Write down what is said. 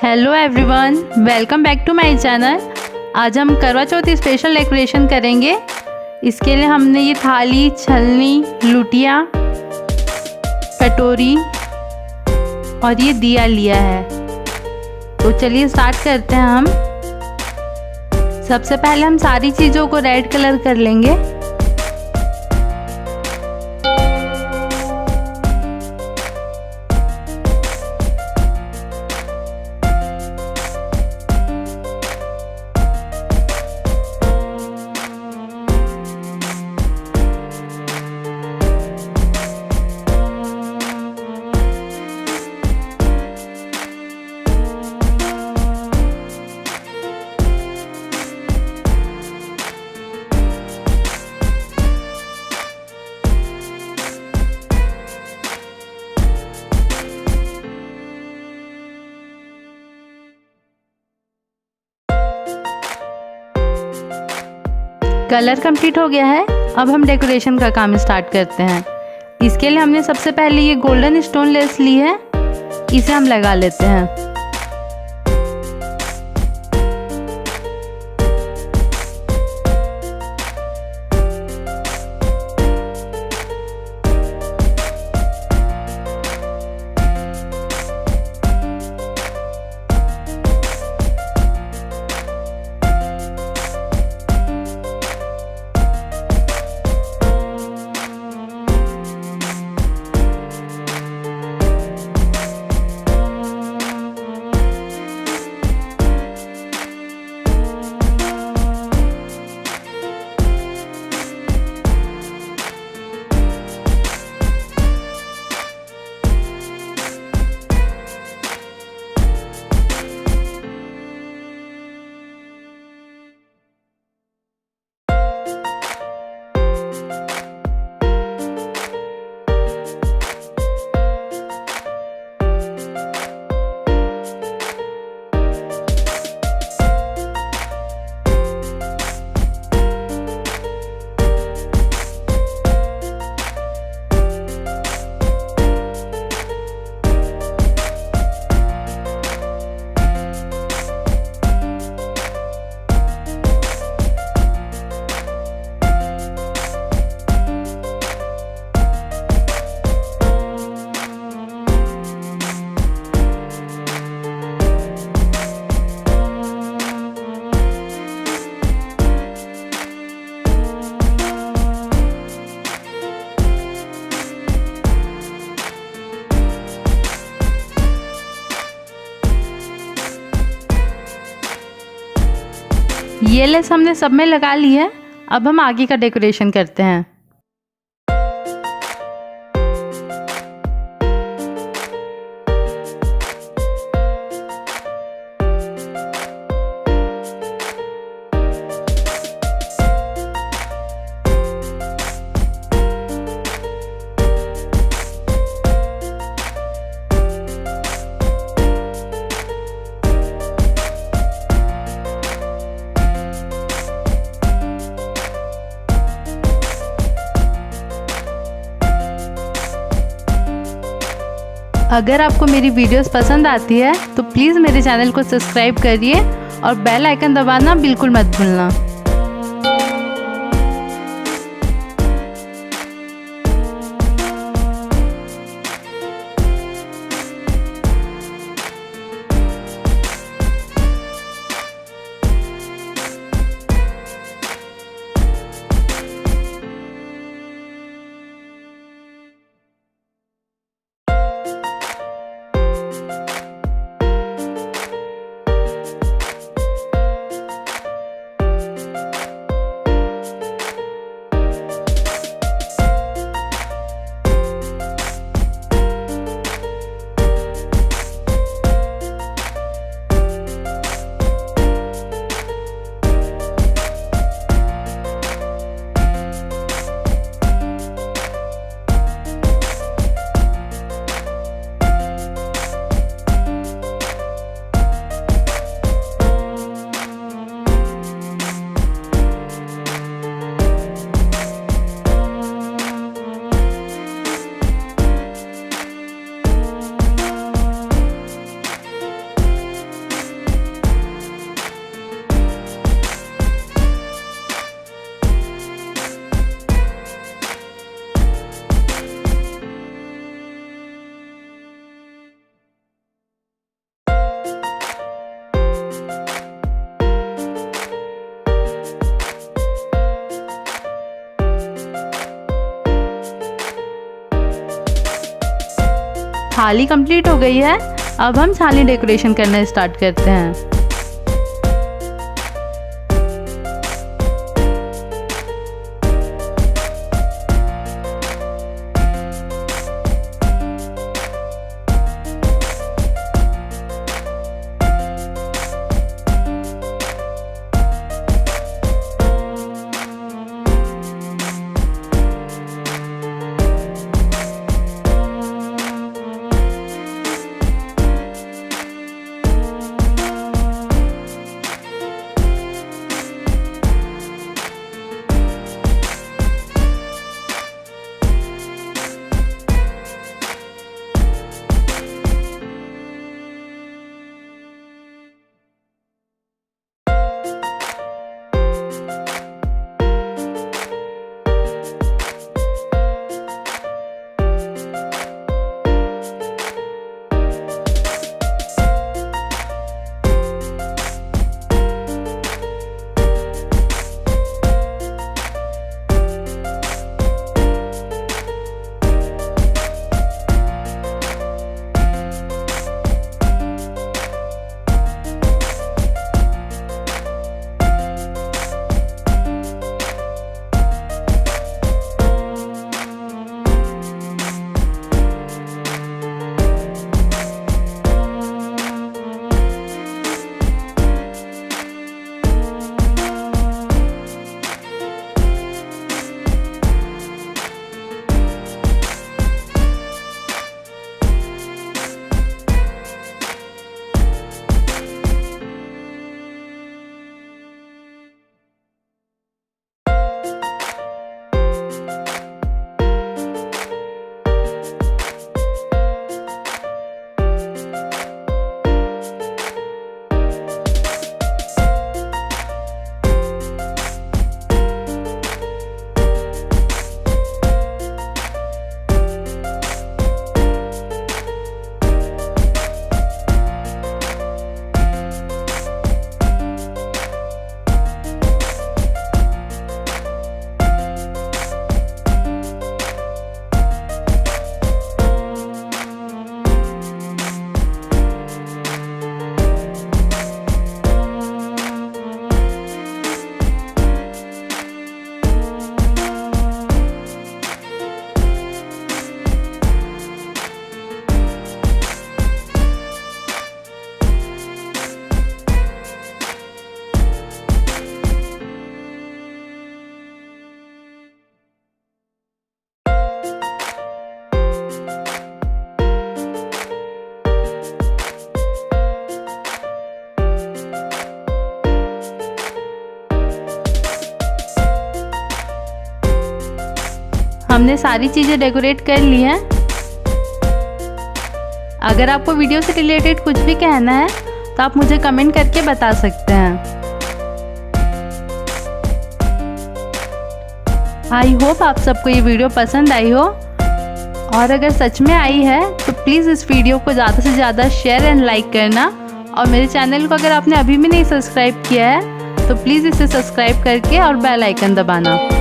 Hello everyone, welcome back to my channel. आज हम करवा चौथ स्पेशल डेकोरेशन करेंगे। इसके लिए हमने ये थाली, छलनी, लुटिया, कटोरी और ये दिया लिया है। तो चलिए स्टार्ट करते हैं हम। सबसे पहले हम सारी चीज़ों को रेड कलर कर लेंगे। कलर कंप्लीट हो गया है। अब हम डेकोरेशन का काम स्टार्ट करते हैं। इसके लिए हमने सबसे पहले ये गोल्डन स्टोन लेस ली है, इसे हम लगा लेते हैं। ये लेस हमने सब में लगा ली है। अब हम आगे का डेकोरेशन करते हैं। अगर आपको मेरी वीडियोस पसंद आती है तो प्लीज़ मेरे चैनल को सब्सक्राइब करिए और बेल आइकन दबाना बिल्कुल मत भूलना। थाली कंप्लीट हो गई है। अब हम थाली डेकोरेशन करना स्टार्ट करते हैं। हमने सारी चीज़ें डेकोरेट कर ली हैं। अगर आपको वीडियो से रिलेटेड कुछ भी कहना है तो आप मुझे कमेंट करके बता सकते हैं। आई होप आप सबको ये वीडियो पसंद आई हो, और अगर सच में आई है तो प्लीज़ इस वीडियो को ज़्यादा से ज़्यादा शेयर एंड लाइक करना, और मेरे चैनल को अगर आपने अभी भी नहीं सब्सक्राइब किया है तो प्लीज़ इसे सब्सक्राइब करके और बेल आइकन दबाना।